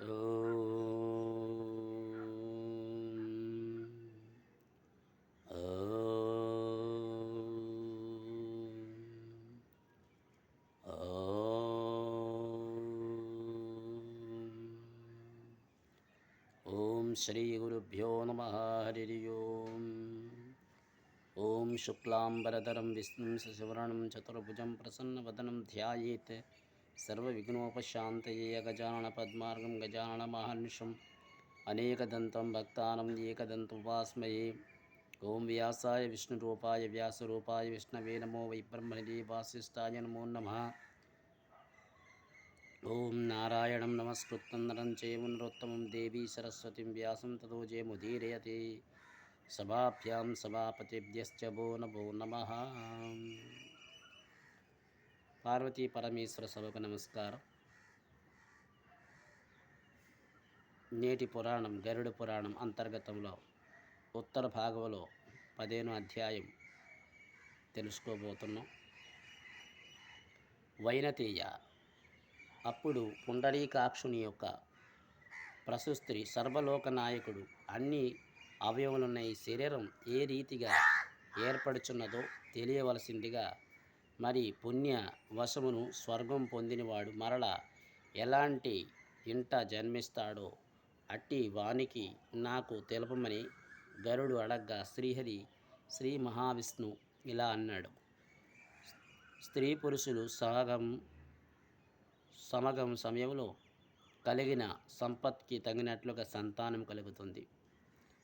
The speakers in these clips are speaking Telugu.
ఓం శ్రీ గురుభ్యో నమః. హరి ఓం. ఓం శుక్లాంబరధరం విష్ణుం శశివర్ణం చతుర్భుజం ప్రసన్నవదనం ధ్యాయేత్ సర్వవిఘ్నోపశాంతయే. గజానన పద్మార్గం గజానన మహర్నిశం అనేకదంతం భక్తానం ఏకదంతముపాస్మయే. ఓం వ్యాసాయ విష్ణురూపాయ వ్యాసరూపాయ విష్ణవే నమో వై బ్రహ్మణే వాసిష్ఠాయ నమో నమః. ఓం నారాయణం నమస్కృత్యం నరం చైవ నరోత్తమం దేవీ సరస్వతిం వ్యాసం తతో జయముదీరయతే. సభాభ్యాం సభాపతిభ్యశ్చ భో నమః. పార్వతీ పరమేశ్వర సభకు నమస్కారం. నేటి పురాణం గరుడ పురాణం అంతర్గతంలో ఉత్తర భాగంలో 15వ అధ్యాయం తెలుసుకోబోతున్నాం. వైనతేయ. అప్పుడు పుండరీకాక్షుని యొక్క ప్రశస్త్రి సర్వలోక నాయకుడు అన్ని అవయవములున్న ఈ శరీరం ఏ రీతిగా ఏర్పడుచున్నదో తెలియవలసిందిగా, మరి పుణ్య వశమును స్వర్గం పొందినవాడు మరల ఎలాంటి ఇంట జన్మిస్తాడో అట్టి వానికి నాకు తెలుపమని గరుడు అడగ్గా, శ్రీహరి శ్రీ మహావిష్ణు ఇలా అన్నాడు. స్త్రీ పురుషులు సమగం సమయంలో కలిగిన సంపత్కి తగినట్లుగా సంతానం కలుగుతుంది.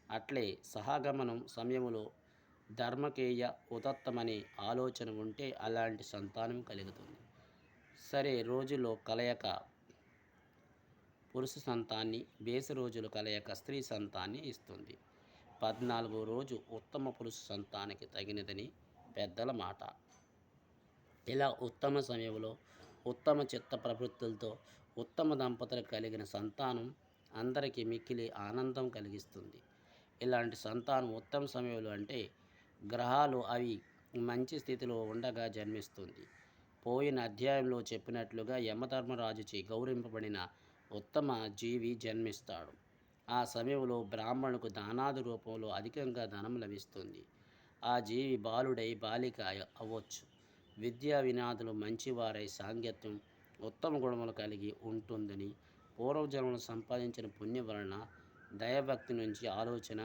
అట్లే సహగమనం సమయంలో ధర్మకేయ ఉదత్తమనే ఆలోచన ఉంటే అలాంటి సంతానం కలుగుతుంది. సరే రోజులో కలయక పురుష సంతాన్ని, బేసి రోజులు కలయక స్త్రీ సంతాన్ని ఇస్తుంది. 14వ రోజు ఉత్తమ పురుష సంతానానికి తగినదని పెద్దల మాట. ఇలా ఉత్తమ సమయంలో ఉత్తమ చిత్త ప్రవృత్తులతో ఉత్తమ దంపతులు కలిగిన సంతానం అందరికీ మిక్కిలి ఆనందం కలిగిస్తుంది. ఇలాంటి సంతానం ఉత్తమ సమయంలో అంటే గ్రహాలు అవి మంచి స్థితిలో ఉండగా జన్మిస్తుంది. పోయిన అధ్యాయంలో చెప్పినట్లుగా యమధర్మరాజుచే గౌరవింపబడిన ఉత్తమ జీవి జన్మిస్తాడు. ఆ సమయంలో బ్రాహ్మణుకు దానాది రూపంలో అధికంగా ధనం లభిస్తుంది. ఆ జీవి బాలుడై బాలిక అవ్వచ్చు. విద్యా వినాదులు మంచివారై సాంగత్యం ఉత్తమ గుణములు కలిగి ఉంటుందని, పూర్వజన్మలు సంపాదించిన పుణ్యం వలన దైవభక్తి నుంచి ఆలోచన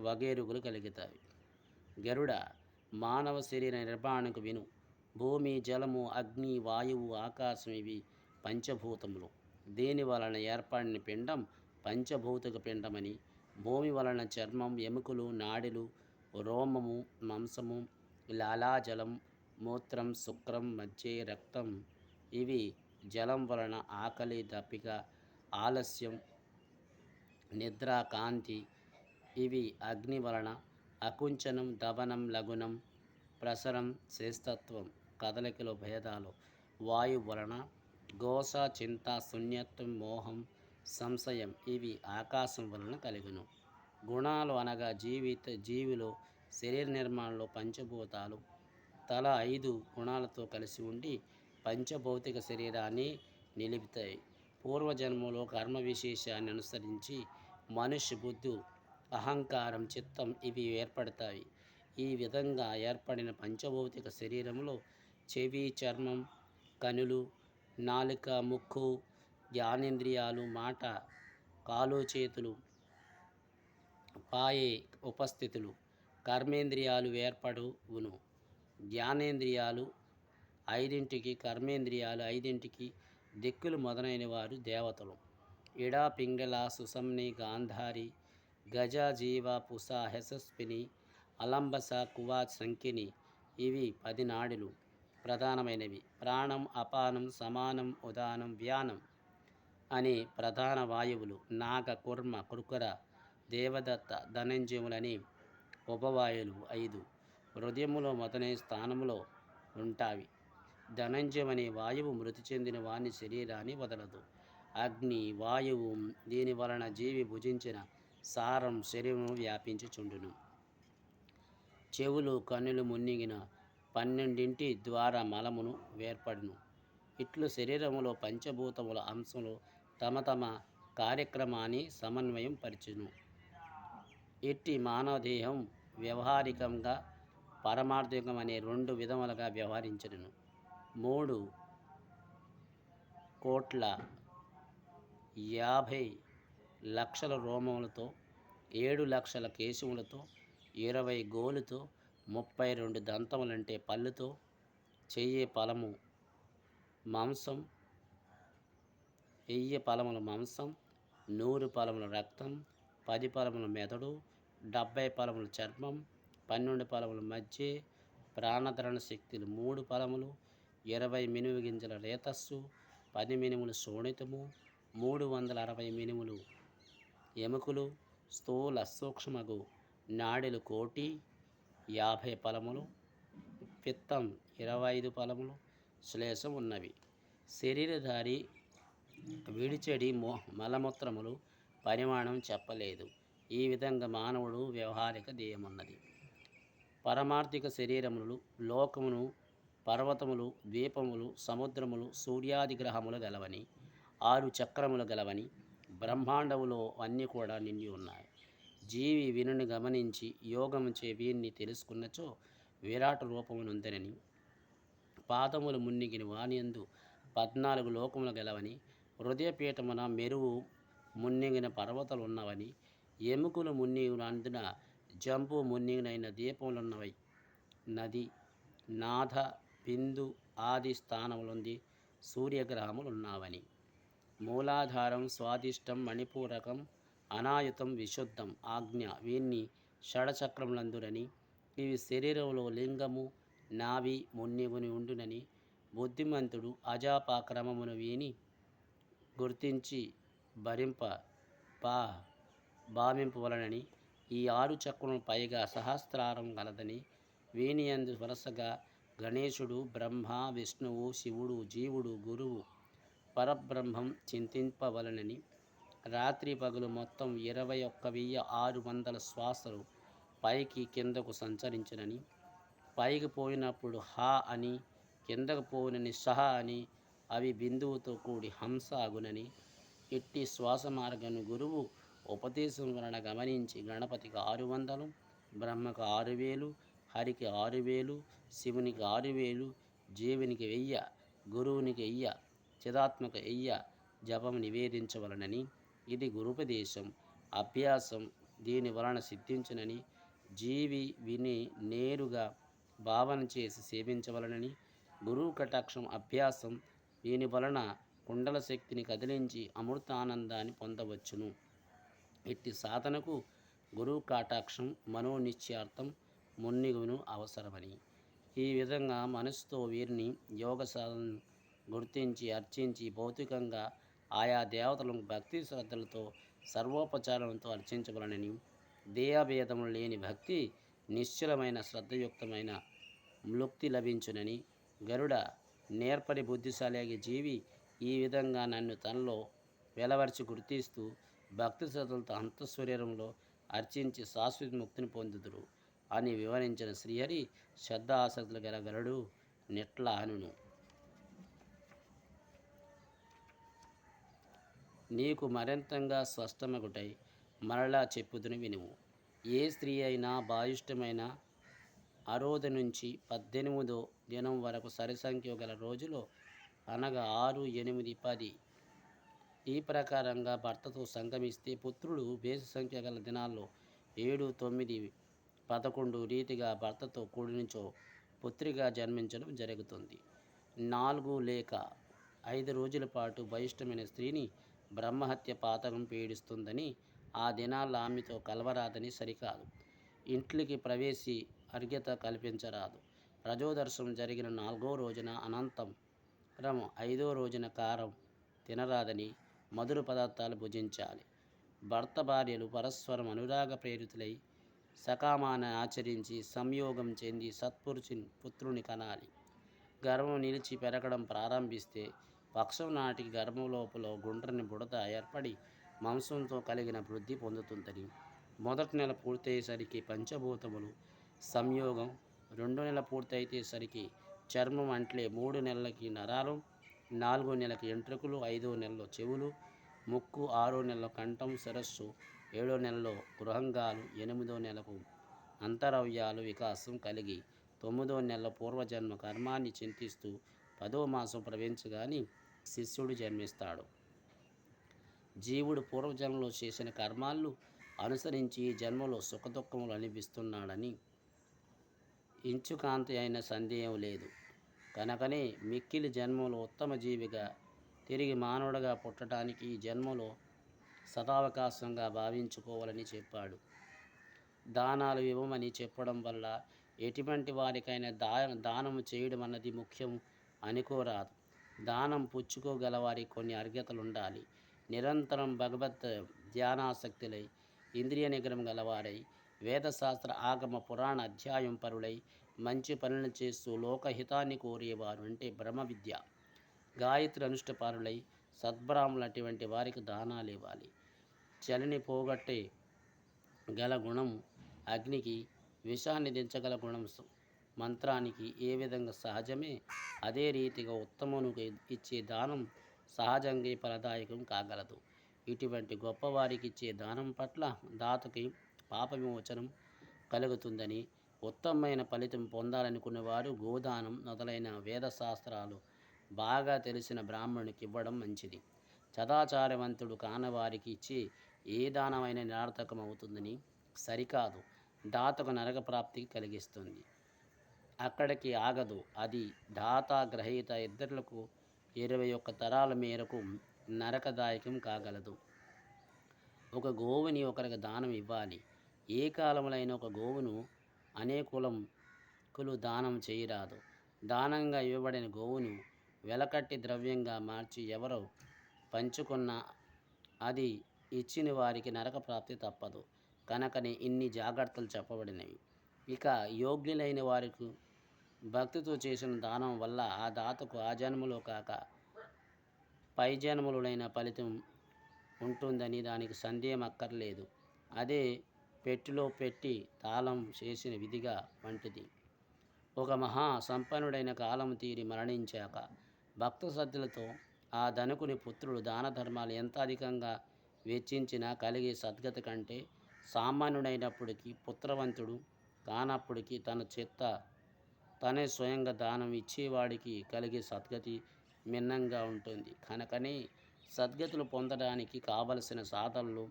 వగేరుగులు కలుగుతాయి. గరుడ, మానవ శరీర నిర్మాణకు విను. భూమి, జలము, అగ్ని, వాయువు, ఆకాశం ఇవి పంచభూతములు. దీని వలన ఏర్పడిన పిండం పంచభౌతిక పిండమని, భూమి వలన చర్మం, ఎముకలు, నాడులు, రోమము, మాంసము, లాలాజలం, మూత్రం, శుక్రం, మజ్జె, రక్తం ఇవి జలం వలన ఆకలి, దప్పిక, ఆలస్యం, నిద్ర, కాంతి ఇవి అగ్ని వలన అకుంచనం, దవనం, లగునం, ప్రసరం, శ్రేష్టత్వం, కదలికలు, భేదాలు వాయువు వలన ఘోష, చింత, శూన్యత్వం, మోహం, సంశయం ఇవి ఆకాశం వలన కలుగును. గుణాలు అనగా జీవిలో శరీర నిర్మాణంలో పంచభూతాలు తల 5 గుణాలతో కలిసి ఉండి పంచభౌతిక శరీరాన్ని నిలుపుతాయి. పూర్వజన్మలో కర్మ విశేషాన్ని అనుసరించి మనుష్య బుద్ధి, అహంకారం, చిత్తం ఇవి ఏర్పడతాయి. ఈ విధంగా ఏర్పడిన పంచభౌతిక శరీరంలో చెవి, చర్మం, కనులు, నాలుక, ముక్కు, జ్ఞానేంద్రియాలు, మాట, కాలు, చేతులు, పాయే ఉపస్థితులు, కర్మేంద్రియాలు ఏర్పడును. జ్ఞానేంద్రియాలు 5ంటికి, కర్మేంద్రియాలు 5ంటికి దిక్కులు మొదలైన వారు దేవతలు. ఇడ, పింగళ, సుషుమ్ని, గాంధారి, గజ, జీవ, పుష, యశస్విని, అలంబస, కువ, శంకిని ఇవి 10 నాడులు ప్రధానమైనవి. ప్రాణం, అపానం, సమానం, ఉదానం, వ్యానం అనే ప్రధాన వాయువులు. నాగ, కుర్మ, కృకర, దేవదత్త, ధనంజయములని ఉపవాయువులు 5 హృదయములో మొదలైన స్థానంలో ఉంటాయి. ధనంజయం అనే వాయువు మృతి చెందిన వాని శరీరాన్ని వదలదు. అగ్ని వాయువు, దీని వలన జీవి భుజించిన సారం శరీరం వ్యాపించుచుండును. చెవులు, కన్నులు మునిగిన 12ంటి ద్వారా మలమును వేర్పడును. ఇట్లు శరీరములో పంచభూతముల అంశములు తమ కార్యక్రమాన్ని సమన్వయం పరిచును. ఇట్టి మానవ దేహం వ్యవహారికంగా పారమార్థికం అనే 2 విధములుగా వ్యవహరించును. 3,50,00,000 రోమములతో, 7,00,000 కేశములతో, 20 గోలుతో, 32 దంతములంటే పళ్ళుతో, చెయ్యి ఫలము మాంసం, 1000 ఫలముల మాంసం, 100 ఫలముల రక్తం, 10 ఫలముల మెదడు, 70 ఫలముల చర్మం, 12 ఫలముల మధ్య, ప్రాణధరణ శక్తులు 3 ఫలములు, 20 మినుము గింజల రేతస్సు, 10 మినుములు శోణితము, 360 మినుములు ఎముకలు, స్థూల సూక్ష్మగు నాడెలు 1,00,00,000, 50 ఫలములు, పిత్తం 25 ఫలములు, శ్లేషం ఉన్నవి. శరీరధారి విడిచెడి మలమూత్రములు పరిమాణం చెప్పలేదు. ఈ విధంగా మానవుడు వ్యవహారిక దేహమున్నది. పరమార్థిక శరీరములు లోకమును, పర్వతములు, ద్వీపములు, సముద్రములు, సూర్యాది గ్రహములు గలవని, 6 చక్రములు గలవని, బ్రహ్మాండములో అన్నీ కూడా నిండి ఉన్నాయి. జీవి వినుని గమనించి యోగముచే వీరిని తెలుసుకున్నచో విరాట్ రూపమునుందనని, పాదములు మున్నిగిన వానియందు 14 లోకములు గలవని, హృదయపీఠమున మెరువు మున్నిగిన పర్వతాలు ఉన్నవని, ఎముకలు మున్నిగినందున జంబు మున్నిగినైన దీపములున్నవై, నది, నాథ, బిందు ఆది స్థానములుంది సూర్యగ్రహములు ఉన్నావని, మూలాధారం, స్వాదిష్టం, మణిపూరకం, అనాయుతం, విశుద్ధం, ఆజ్ఞ వీన్ని షడచక్రములందురని, ఇవి శరీరంలో లింగము, నాభి మున్నిగుని ఉండునని బుద్ధిమంతుడు అజాపక్రమమును వీని గుర్తించి భావింపవలనని, ఈ 6 చక్రములు పైగా సహస్రారం గలదని, వీనియందు వరుసగా గణేశుడు, బ్రహ్మ, విష్ణువు, శివుడు, జీవుడు, గురువు, పరబ్రహ్మం చింతింపవలనని, రాత్రి పగలు మొత్తం 21,600 శ్వాసలు పైకి కిందకు సంచరించునని, పైకి పోయినప్పుడు హ అని, కిందకు పోయినని సహ అని, అవి బిందువుతో కూడి హంస అగునని, ఇట్టి శ్వాస మార్గను గురువు ఉపదేశం వలన గమనించి గణపతికి 600, బ్రహ్మకు 6,000, హరికి 6,000, శివునికి 6,000, జీవునికి 1000, గురువునికి 1000, చిదాత్మక 1000 జపం నివేదించవలనని, ఇది గురుపదేశం అభ్యాసం దీని వలన సిద్ధించునని, జీవి విని నేరుగా భావన చేసి సేవించవలనని, గురువు కటాక్షం అభ్యాసం దీని వలన కుండల శక్తిని కదిలించి అమృతానందాన్ని పొందవచ్చును. ఇట్టి సాధనకు గురువు కటాక్షం మనోనిశ్చయార్థం మున్నిగును అవసరమని. ఈ విధంగా మనసుతో వీరిని యోగ సాధన గుర్తించి అర్చించి భౌతికంగా ఆయా దేవతలను భక్తి శ్రద్ధలతో సర్వోపచారాలతో అర్చించవలనని, దేహభేదములు లేని భక్తి నిశ్చలమైన శ్రద్ధయుక్తమైన మ్లుక్తి లభించునని, గరుడ నేర్పరి బుద్ధిశాలి జీవి ఈ విధంగా నన్ను తనలో వెలవర్చి గుర్తిస్తూ భక్తి శ్రద్ధలతో అంతఃశరీరంలో అర్చించి శాశ్వత ముక్తిని పొందుదురు అని వివరించిన శ్రీహరి శ్రద్ధ ఆసక్తులు గల గరుడు నిట్లా అనును. నీకు మరింతంగా స్పష్టమగుటై మరలా చెప్పుదును వినుము. ఏ స్త్రీ అయినా బాయిష్టమైన అరోధ నుంచి 18వ దినం వరకు సరిసంఖ్య గల రోజులో అనగా 6, 8, 10 ఈ ప్రకారంగా భర్తతో సంగమిస్తే పుత్రుడు బేసి సంఖ్య గల దినాల్లో 7, 9, 11 రీతిగా భర్తతో కూడినిచో పుత్రిగా జన్మించడం జరుగుతుంది. 4 లేక 5 రోజుల పాటు బహిష్టమైన స్త్రీని బ్రహ్మహత్య పాతకం పీడిస్తుందని, ఆ దినాల్లో ఆమెతో కలవరాదని సరికాదు. ఇంట్లోకి ప్రవేశి అర్ఘ్యత కల్పించరాదు. రజోదర్శనం జరిగిన 4వ రోజున అనంతరం 5వ రోజున కారం తినరాదని, మధుర పదార్థాలు భుజించాలి. భర్త భార్యలు పరస్పరం అనురాగ ప్రేరితులై సకామాన్ని ఆచరించి సంయోగం చెంది పుత్రుని కనాలి. గర్భం నిలిచి పెరగడం ప్రారంభిస్తే పక్షం నాటికి గర్భం లోపల గుండ్రని బుడత ఏర్పడి మాంసంతో కలిగిన వృద్ధి పొందుతుందని, మొదటి నెల పూర్తయ్యేసరికి పంచభూతములు సంయోగం, 2వ నెల పూర్తయితేసరికి చర్మం, అంటే 3 నెలలకి నరాలు, 4వ నెలకి ఎంట్రుకలు, 5వ నెలలో చెవులు, ముక్కు 6 నెలల, కంఠం శిరస్సు 7 నెలలో, గృహంగాలు 8వ నెలకు అంతరవయాలు వికాసం కలిగి 9వ నెలలో పూర్వజన్మ కర్మాన్ని చింతిస్తూ 10వ మాసం ప్రవేశించగానే శిష్యుడు జన్మిస్తాడు. జీవుడు పూర్వజన్మలో చేసిన కర్మాలు అనుసరించి ఈ జన్మలో సుఖదుఖములు అనిపిస్తున్నాడని ఇంచుకాంతి అయిన సందేహం లేదు. కనుకనే మిక్కిలి జన్మలో ఉత్తమ జీవిగా తిరిగి మానవుడిగా పుట్టడానికి ఈ జన్మలో సదావకాశంగా భావించుకోవాలని చెప్పాడు. దానాలు ఇవ్వమని చెప్పడం వల్ల ఎటువంటి వారికైనా దానము చేయడం అన్నది ముఖ్యం అనుకోరాదు. దానం పుచ్చుకోగల వారికి కొన్ని అర్హతలు ఉండాలి. నిరంతరం భగవత్ ధ్యానాసక్తులై, ఇంద్రియ నిగ్రహం గలవారై, వేదశాస్త్ర ఆగమ పురాణ అధ్యాయం పరులై, మంచి పనులు చేస్తూ లోకహితాన్ని కోరేవారు అంటే బ్రహ్మ విద్య, గాయత్రి అనుష్ఠపారులై, సద్బ్రాహ్మణులు అటువంటి వారికి దానాలు ఇవ్వాలి. చలిని పోగొట్టే గల గుణం అగ్నికి, విషాన్ని దించగల గుణం మంత్రానికి ఏ విధంగా సహజమే, అదే రీతిగా ఉత్తమునికి ఇచ్చే దానం సహజంగా ఫలదాయకం కాగలదు. ఇటువంటి గొప్పవారికి ఇచ్చే దానం పట్ల దాతకి పాప విమోచనం కలుగుతుందని, ఉత్తమమైన ఫలితం పొందాలనుకునేవారు గోదానం మొదలైన వేదశాస్త్రాలు బాగా తెలిసిన బ్రాహ్మణునికి ఇవ్వడం మంచిది. సదాచారవంతుడు కానవారికి ఇచ్చి ఏ దానమైన నిరర్థకం అవుతుందని సరికాదు, దాతకు నరక ప్రాప్తికి కలిగిస్తుంది. అక్కడికి ఆగదు. అది దాత గ్రహీత ఇద్దరులకు 21 తరాల మేరకు నరకదాయకం కాగలదు. ఒక గోవుని ఒకరికి దానం ఇవ్వాలి. ఏ కాలంలో ఒక గోవును అనేకులు దానం చేయరాదు. దానంగా ఇవ్వబడిన గోవును వెలకట్టి ద్రవ్యంగా మార్చి ఎవరో పంచుకున్న అది ఇచ్చిన వారికి నరక ప్రాప్తి తప్పదు. కనుకనే ఇన్ని జాగ్రత్తలు చెప్పబడినవి. ఇక యోగ్యులైన వారికి భక్తితో చేసిన దానం వల్ల ఆ దాతకు ఆ జన్మలో కాక పై జన్మలుడైన ఫలితం ఉంటుందని దానికి సందేహం అక్కర్లేదు. అదే పెట్టిలో పెట్టి తాళం చేసిన విధిగా వంటిది. ఒక మహా సంపన్నుడైన కాలం తీరి మరణించాక భక్త శ్రద్ధలతో ఆ ధనుకుని పుత్రుడు దాన ధర్మాలు ఎంత అధికంగా వెచ్చించినా కలిగే సద్గతి కంటే సామాన్యుడైనప్పటికీ పుత్రవంతుడు కానప్పటికీ తనే స్వయంగా దానం ఇచ్చేవాడికి కలిగే సద్గతి భిన్నంగా ఉంటుంది. కనుకనే సద్గతులు పొందడానికి కావలసిన సాధనలు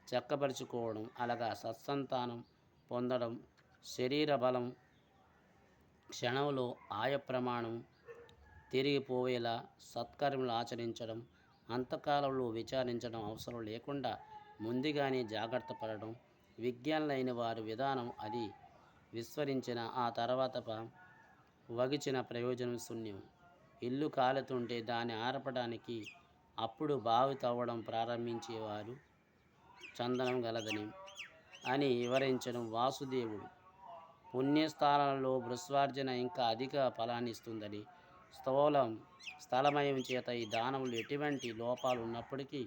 చక్కబరుచుకోవడం, అలాగా సత్సంతానం పొందడం, శరీర బలం క్షణంలో ఆయ ప్రమాణం తిరిగిపోయేలా సత్కర్మలు ఆచరించడం, అంతకాలంలో విచారించడం అవసరం లేకుండా ముందుగానే జాగ్రత్త పడడం, విజ్ఞానులైన వారి విధానం అది విస్మరించిన ఆ తర్వాత వగిచిన ప్రయోజనం శూన్యం. ఇల్లు కాలుతుంటే దాన్ని ఆర్పడానికి అప్పుడు బావి తవ్వడం ప్రారంభించేవారు చందనం గలదని అని వివరించడం. వాసుదేవుడు పుణ్యస్థానాలలో భృస్వార్జన ఇంకా అధిక ఫలాన్ని ఇస్తుందని, స్థలమయం చేత ఈ దానములు ఎటువంటి లోపాలు ఉన్నప్పటికీ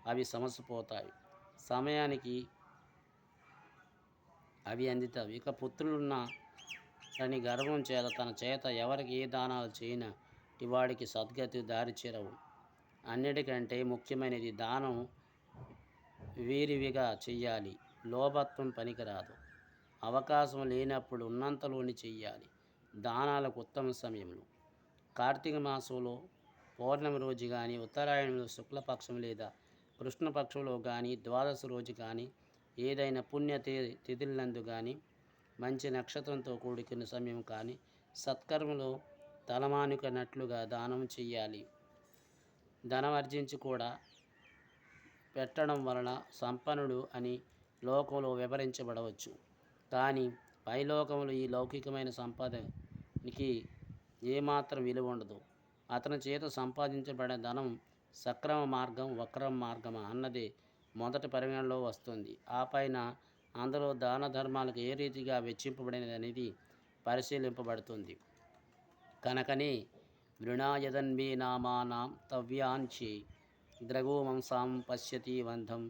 అవి సమసిపోతాయి, సమయానికి అవి అందుతాయి. ఇక పుత్రులున్న అని గర్వం చేత తన చేత ఎవరికి ఏ దానాలు చేయనటి వాడికి సద్గతి దారి చేరవు. అన్నిటికంటే ముఖ్యమైనది దానం వీరివిగా చెయ్యాలి. లోభత్వం పనికిరాదు. అవకాశం లేనప్పుడు ఉన్నంతలోని చెయ్యాలి. దానాలకు ఉత్తమ సమయంలో కార్తీక మాసంలో పౌర్ణమి రోజు కానీ, ఉత్తరాయణంలో శుక్లపక్షం లేదా కృష్ణపక్షంలో కానీ, ద్వాదశి రోజు కానీ, ఏదైనా పుణ్య తిథులందు కానీ, మంచి నక్షత్రంతో కూడుకున్న సమయం కానీ సత్కర్మలో తలమానుకనట్లుగా దానం చెయ్యాలి. ధనమర్జించి కూడా పెట్టడం వలన సంపన్నుడు అని లోకంలో వివరించబడవచ్చు. కానీ పైలోకంలో ఈ లౌకికమైన సంపాదనకి ఏమాత్రం విలువ ఉండదు. అతని చేత సంపాదించబడిన ధనం సక్రమ మార్గం, వక్రమ మార్గమా అన్నది మొదటి పరిగణలో వస్తుంది. ఆ పైన అందులో దాన ధర్మాలకు ఏ రీతిగా వెచ్చింపబడినది అనేది పరిశీలింపబడుతుంది. కనుకనే వృణాయదన్మే నామానాం తవ్యాంచి ద్రగోవంశాం పశ్యతి వంధం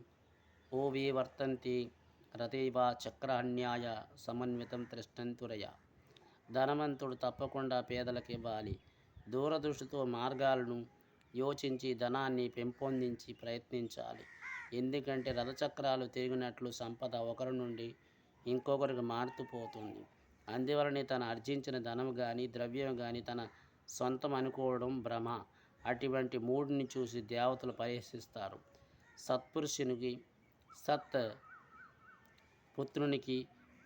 ఓ వే వర్తంతి రతేవా చక్రహన్యాయ సమన్వితం తిష్టంతురయ. ధనవంతుడు తప్పకుండా పేదలకు ఇవ్వాలి. దూరదృష్టితో మార్గాలను యోచించి ధనాన్ని పెంపొందించి ప్రయత్నించాలి. ఎందుకంటే రథచక్రాలు తిరిగినట్లు సంపద ఒకరి నుండి ఇంకొకరికి మారుతూ పోతుంది. అందువలనే తన ఆర్జించిన ధనం కానీ ద్రవ్యం కానీ తన సొంతం అనుకోవడం భ్రమ. అటువంటి మూడిని చూసి దేవతలు పరిహసిస్తారు. సత్పురుషునికి సత్ పుత్రునికి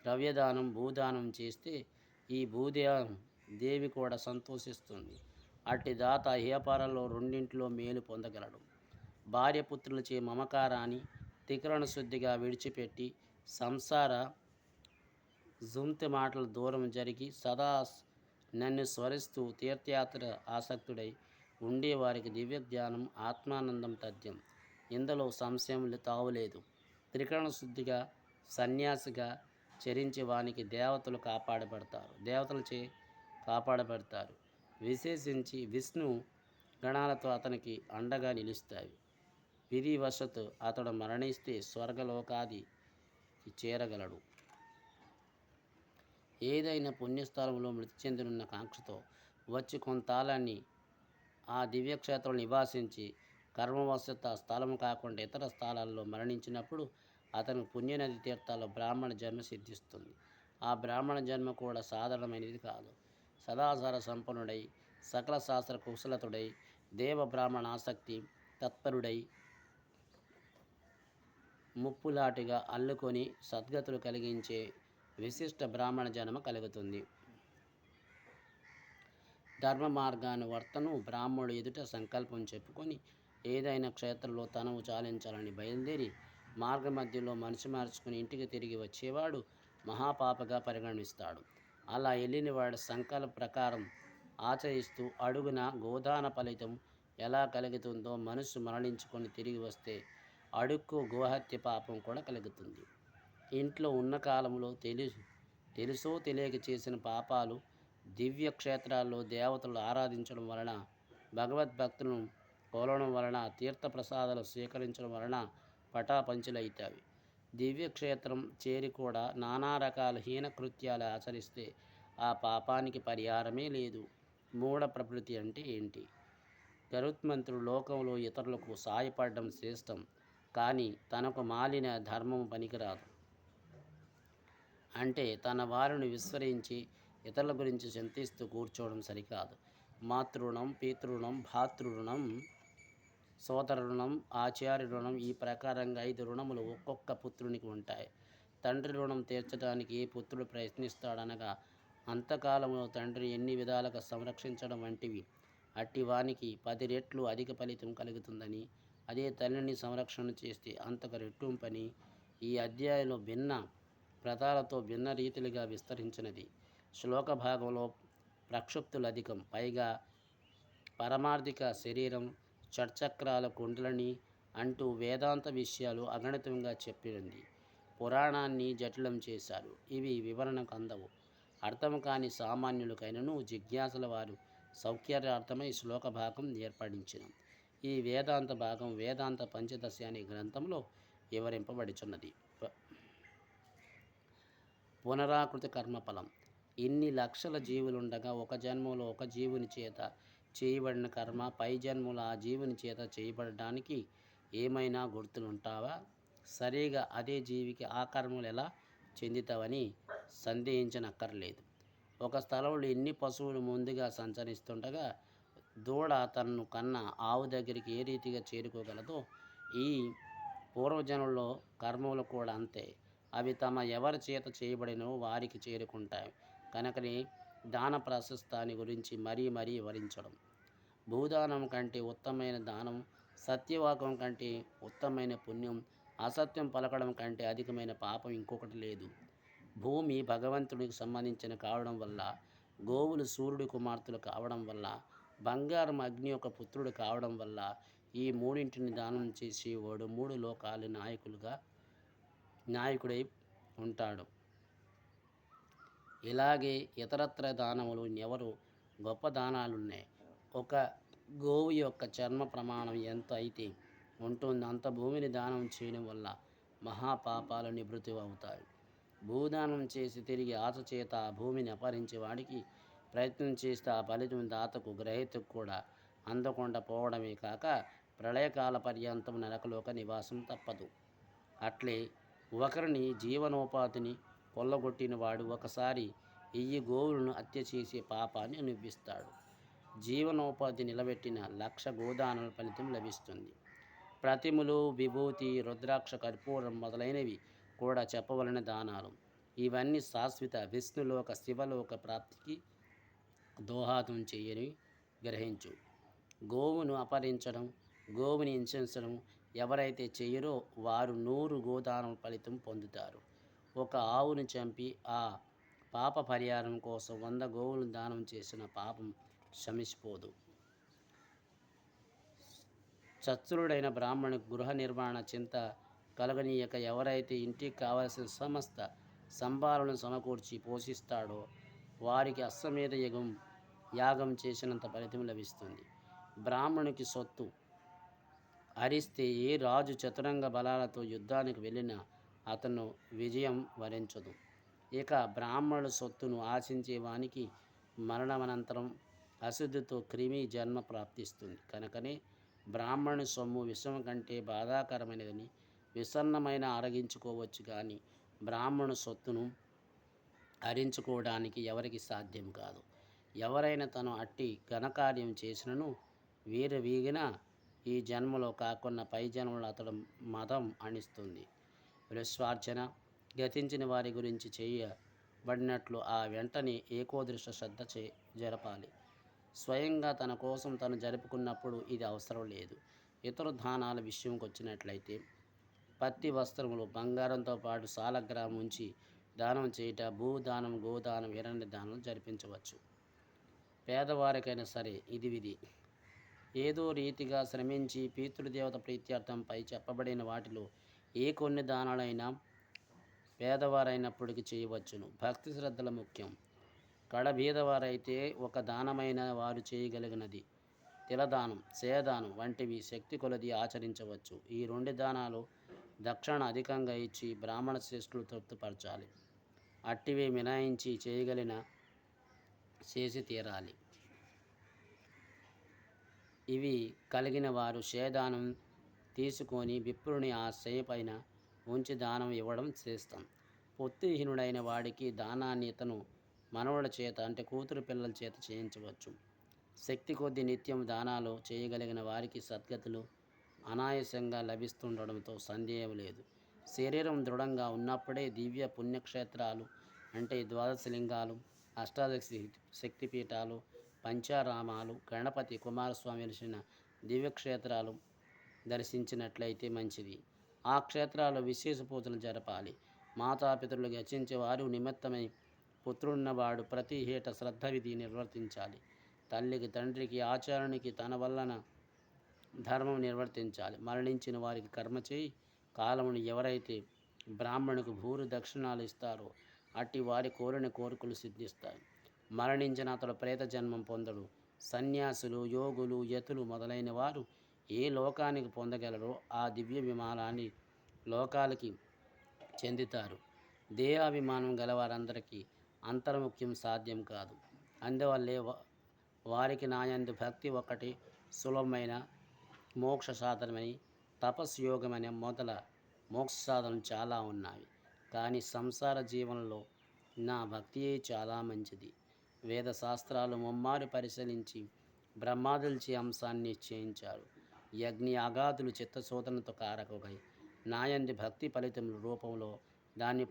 ద్రవ్యదానం భూదానం చేస్తే ఈ దేవి కూడా సంతోషిస్తుంది. అట్టి దాత ఇహపరాల్లో రెండింటిలో మేలు పొందగలడు. భార్య పుత్రులచే మమకారాన్ని తికరణ శుద్ధిగా విడిచిపెట్టి సంసార జుంతి మాటల దూరం జరిగి సదా నన్ను స్మరిస్తూ తీర్థయాత్ర ఆసక్తుడై ఉండేవారికి దివ్య జ్ఞానం ఆత్మానందం తథ్యం. ఇందులో సంశయం తావులేదు. త్రికరణ శుద్ధిగా సన్యాసిగా చరించి వానికి దేవతలచే కాపాడబడతారు. విశేషించి విష్ణు గణాలతో అతనికి అండగా నిలుస్తాయి. విధివశతు అతడు మరణిస్తే స్వర్గలోకాది చేరగలడు. ఏదైనా పుణ్యస్థలంలో మృతి చెందినున్న కాంక్షతో వచ్చి కొంతాలని ఆ దివ్యక్షేత్రంలో నివాసించి కర్మవశత స్థలము కాకుండా ఇతర స్థలాల్లో మరణించినప్పుడు అతను పుణ్యనది తీర్థాల్లో బ్రాహ్మణ జన్మ సిద్ధిస్తుంది. ఆ బ్రాహ్మణ జన్మ కూడా సాధారణమైనది కాదు. సదాచార సంపన్నుడై సకల శాస్త్ర కుశలతుడై దేవ బ్రాహ్మణ ఆసక్తి తత్పరుడై ముప్పులాటిగా అల్లుకొని సద్గతులు కలిగించే విశిష్ట బ్రాహ్మణ జన్మ కలుగుతుంది. ధర్మ మార్గానువర్తను బ్రాహ్మణుడు ఎదుట సంకల్పం చెప్పుకొని ఏదైనా క్షేత్రంలో తనవు చాలించాలని బయలుదేరి మార్గ మధ్యలో మనసు మార్చుకుని ఇంటికి తిరిగి వచ్చేవాడు మహాపాపగా పరిగణిస్తాడు. అలా వెళ్ళినవాడు సంకల్ప ప్రకారం ఆచరిస్తూ అడుగున గోదాన ఫలితం ఎలా కలుగుతుందో మనసు మరణించుకొని తిరిగి వస్తే అడుక్కు గోహత్య పాపం కూడా కలుగుతుంది. ఇంట్లో ఉన్న కాలంలో తెలుసో తెలియక చేసిన పాపాలు దివ్య క్షేత్రాల్లో దేవతలు ఆరాధించడం వలన భగవద్భక్తులను కోలడం వలన తీర్థప్రసాదాలు స్వీకరించడం వలన పటాపంచులవుతాయి. దివ్యక్షేత్రం చేరి కూడా నానా రకాల హీనకృత్యాలు ఆచరిస్తే ఆ పాపానికి పరిహారమే లేదు. మూఢ ప్రకృతి అంటే ఏంటి? గరుత్మంతుడు లోకంలో ఇతరులకు సాయపడడం శ్రేష్టం, కానీ తనకు మాలిన ధర్మం పనికిరాదు. అంటే తన వారిని విస్మరించి ఇతరుల గురించి చింతిస్తూ కూర్చోవడం సరికాదు. మాతృణం, పితృణం, భాతృణం, సోదర రుణం, ఆచార్య రుణం, ఈ ప్రకారంగా 5 రుణములు ఒక్కొక్క పుత్రునికి ఉంటాయి. తండ్రి రుణం తీర్చడానికి ఏ పుత్రుడు ప్రయత్నిస్తాడనగా అంతకాలంలో తండ్రి ఎన్ని విధాలుగా సంరక్షించడం వంటివి. అట్టి వానికి 10 రెట్లు అధిక ఫలితం కలుగుతుందని, అదే తల్లిని సంరక్షణ చేస్తే అంతకు రెట్టింపని ఈ అధ్యాయంలో భిన్న ప్రతాలతో భిన్న రీతిలుగా విస్తరించినది. శ్లోక భాగంలో ప్రక్షుప్తులు అధికం. పైగా పరమార్థిక శరీరం, షట్చక్రాల కుండలని అంటూ వేదాంత విషయాలు అగణితంగా చెప్పినది. పురాణాన్ని జటిలం చేశారు. ఇవి వివరణకు అందవు. అర్థం కాని సామాన్యులకైనను జిజ్ఞాసుల వారు సౌకర్యార్థమై శ్లోక భాగం ఏర్పడించిన ఈ వేదాంత భాగం వేదాంత పంచదశి అనే గ్రంథంలో వివరింపబడుచున్నది. పునరాకృతి కర్మఫలం. ఇన్ని లక్షల జీవులుండగా ఒక జన్మలో ఒక జీవుని చేత చేయబడిన కర్మ పై జన్మలో ఆ జీవుని చేత చేయబడడానికి ఏమైనా గుర్తులుంటావా? సరిగా అదే జీవికి ఆ కర్మలు ఎలా చెందుతావని సందేహించనక్కర్లేదు. ఒక స్థలంలో ఎన్ని పశువులు ముందుగా సంచరిస్తుండగా దూడ తనను కన్న ఆవు దగ్గరికి ఏ రీతిగా చేరుకోగలదో ఈ పూర్వజన్మలో కర్మలు కూడా అంతే. అవి తమ ఎవరి చేత చేయబడినో వారికి చేరుకుంటాయి. కనుకనే దాన ప్రశస్తాన్ని గురించి మరీ వివరించడం. భూదానం కంటే ఉత్తమైన దానం, సత్యవాకం కంటే ఉత్తమైన పుణ్యం, అసత్యం పలకడం కంటే అధికమైన పాపం ఇంకొకటి లేదు. భూమి భగవంతుడికి సంబంధించిన కావడం వల్ల, గోవులు సూర్యుడి కుమార్తెలు కావడం వల్ల, బంగారం అగ్ని యొక్క పుత్రుడు కావడం వల్ల ఈ మూడింటిని దానం చేసేవాడు 3 లోకాల నాయకుడై ఉంటాడు. ఇలాగే ఇతరత్ర దానములు ఎవరు గొప్ప దానాలున్నాయి. ఒక గోవు యొక్క చర్మ ప్రమాణం ఎంత అయితే ఉంటుందో అంత భూమిని దానం చేయడం వల్ల మహాపాపాలు నివృత్తి అవుతాయి. భూదానం చేసి తిరిగి ఆశ చేత ఆ భూమిని అపహరించే వాడికి ప్రయత్నం చేస్తే ఆ ఫలితం దాతకు గ్రహీతకు కూడా అందకుండా పోవడమే కాక ప్రళయకాల పర్యంతం నరకలోక నివాసం తప్పదు. అట్లే ఒకరిని జీవనోపాధిని కొల్లగొట్టిన వాడు ఒకసారి 1000 గోవులను హత్య చేసే పాపాన్ని అనుభవిస్తాడు. జీవనోపాధి నిలబెట్టిన 1,00,000 గోదానాల ఫలితం లభిస్తుంది. ప్రతిమలు, విభూతి, రుద్రాక్ష, కర్పూరం మొదలైనవి కూడా చెప్పవలన దానాలు. ఇవన్నీ శాశ్వత విష్ణులోక శివలోక ప్రాప్తికి దోహదం చేయని గ్రహించు. గోవును అపహరించడం, గోవుని హింసించడం ఎవరైతే చేయరో వారు 100 గోదానం ఫలితం పొందుతారు. ఒక ఆవును చంపి ఆ పాప పరిహారం కోసం 100 గోవులను దానం చేసిన పాపం శమిసిపోదు. చతురుడైన బ్రాహ్మణునికి గృహ నిర్మాణ చింత కలగనీయక ఎవరైతే ఇంటికి కావలసిన సమస్త సంభారాలను సమకూర్చి పోషిస్తాడో వారికి అశ్వమేధ యాగం చేసినంత ఫలితం లభిస్తుంది. బ్రాహ్మణునికి సొత్తు హరిస్తే ఏ రాజు చతురంగ బలాలతో యుద్ధానికి వెళ్ళినా అతను విజయం వరించదు. ఇక బ్రాహ్మణుల సొత్తును ఆశించే వానికి మరణానంతరం అశుద్ధితో క్రిమి జన్మ ప్రాప్తిస్తుంది. కనుకనే బ్రాహ్మణు సొమ్ము విషం కంటే బాధాకరమైనదని విసన్నమైన అరగించుకోవచ్చు, కానీ బ్రాహ్మణు సొత్తును హరించుకోవడానికి ఎవరికి సాధ్యం కాదు. ఎవరైనా తను అట్టి ఘనకార్యం చేసినను వీగిన ఈ జన్మలో కాకుండా పై జన్మలో అతడు మదం అణిస్తుంది. విశ్వార్చన గతించిన వారి గురించి చేయబడినట్లు ఆ వెంటనే ఏకోదృష్ట శ్రద్ధ జరపాలి. స్వయంగా తన కోసం తను జరుపుకున్నప్పుడు ఇది అవసరం లేదు. ఇతర దానాల విషయంకి వచ్చినట్లయితే పత్తి వస్త్రములు, బంగారంతో పాటు సాలగ్రామం ఉంచి దానం చేయుట, భూదానం, గోదానం, హిరణ్య దానం జరిపించవచ్చు. పేదవారికైనా సరే ఇది విధి. ఏదో రీతిగా శ్రమించి పితృదేవత ప్రీత్యర్థం పై చెప్పబడిన వాటిలో ఏ కొన్ని దానాలైనా పేదవారైనప్పటికీ చేయవచ్చును. భక్తి శ్రద్ధల ముఖ్యం. కడబీదవారైతే ఒక దానమైన వారు చేయగలిగినది తిలదానం, సేదానం వంటివి శక్తి కొలది ఆచరించవచ్చు. ఈ 2 దానాలు దక్షిణ అధికంగా ఇచ్చి బ్రాహ్మణ శ్రేష్ఠులు తృప్తిపరచాలి. అట్టివే మినాయించి చేయగలిగిన చేసి తీరాలి. ఇవి కలిగిన వారు సేదానం తీసుకొని విప్రుని ఆ పైన ఉంచి దానం ఇవ్వడం శ్రేష్టం. పొత్తిహీనుడైన వాడికి దానాన్ని ఇతను మనవల చేత అంటే కూతురు పిల్లల చేత చేయించవచ్చు. శక్తి కొద్ది నిత్యం దానాలు చేయగలిగిన వారికి సద్గతులు అనాయాసంగా లభిస్తుండడంతో సందేహం లేదు. శరీరం దృఢంగా ఉన్నప్పుడే దివ్య పుణ్యక్షేత్రాలు అంటే 12 లింగాలు, అష్టాదశ శక్తిపీఠాలు, పంచారామాలు, గణపతి, కుమారస్వామి వెలిసిన దివ్యక్షేత్రాలు దర్శించినట్లయితే మంచిది. ఆ క్షేత్రాల్లో విశేష పూజలు జరపాలి. మాతాపితరులు గచించే వారు నిమిత్తమై పుత్రున్నవాడు ప్రతి ఏటా శ్రద్ధ విధి నిర్వర్తించాలి. తల్లికి, తండ్రికి, ఆచార్యునికి తన వలన ధర్మం నిర్వర్తించాలి. మరణించిన వారికి కర్మ చేయి కాలమును ఎవరైతే బ్రాహ్మణునికి భూరి దక్షిణాలు ఇస్తారో అట్టి వారి కోరిన కోరికలు సిద్ధిస్తాయి. మరణించిన అతడు ప్రేత జన్మం పొందడు. సన్యాసులు, యోగులు, యతులు మొదలైన వారు ఏ లోకానికి పొందగలరో ఆ దివ్య విమానాన్ని లోకాలకి చెందుతారు. దేహాభిమానం గలవారందరికీ అంతర్ముఖ్యం సాధ్యం కాదు. అందువల్లే వారికి నాయందు భక్తి ఒకటి సులభమైన మోక్ష సాధనమని, తపస్యోగమని మొదల మోక్ష సాధనలు చాలా ఉన్నాయి. కానీ సంసార జీవనంలో నా భక్తియే చాలా మంచిది. వేద శాస్త్రాలు ముమ్మారు పరిశీలించి బ్రహ్మాదులచే అంశాన్ని నిశ్చయించారు. యజ్ఞ యాగాదులు చిత్తశోధనతో కారకులై నాయంది భక్తి ఫలితముల రూపంలో దాన్ని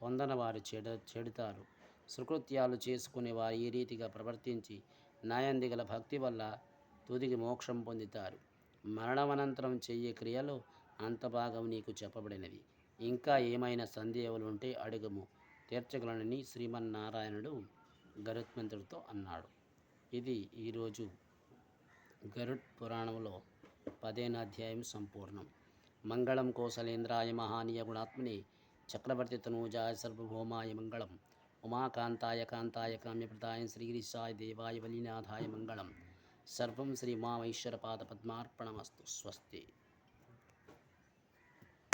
పొందనవారు చెడుతారు. సుకృత్యాలు చేసుకునేవారు ఈ రీతిగా ప్రవర్తించి నాయంది గల భక్తి వల్ల తుదికి మోక్షం పొందుతారు. మరణమనంతరం చెయ్యే క్రియలో అంత భాగం నీకు చెప్పబడినది. ఇంకా ఏమైనా సందేహాలు ఉంటే అడుగుము, తీర్చగలనని శ్రీమన్నారాయణుడు గరుత్మంతుడితో అన్నాడు. ఇది ఈరోజు గరుడ్ పురాణంలో 10వ అధ్యాయం సంపూర్ణం. మంగళం కోసలేంద్రాయ మహానీయ గుణాత్మనే చక్రవర్తి తనూజాయ సర్వభౌమాయ మంగళం. ఉమాకాంతాయ కాంతాయ కామ్యప్రదాయ శ్రీగిరిశాయ దేవాయ వలీనాథాయ మంగళం. సర్వం శ్రీ ఉమామహేశ్వర పాద పద్మార్పణమస్తు. స్వస్తి.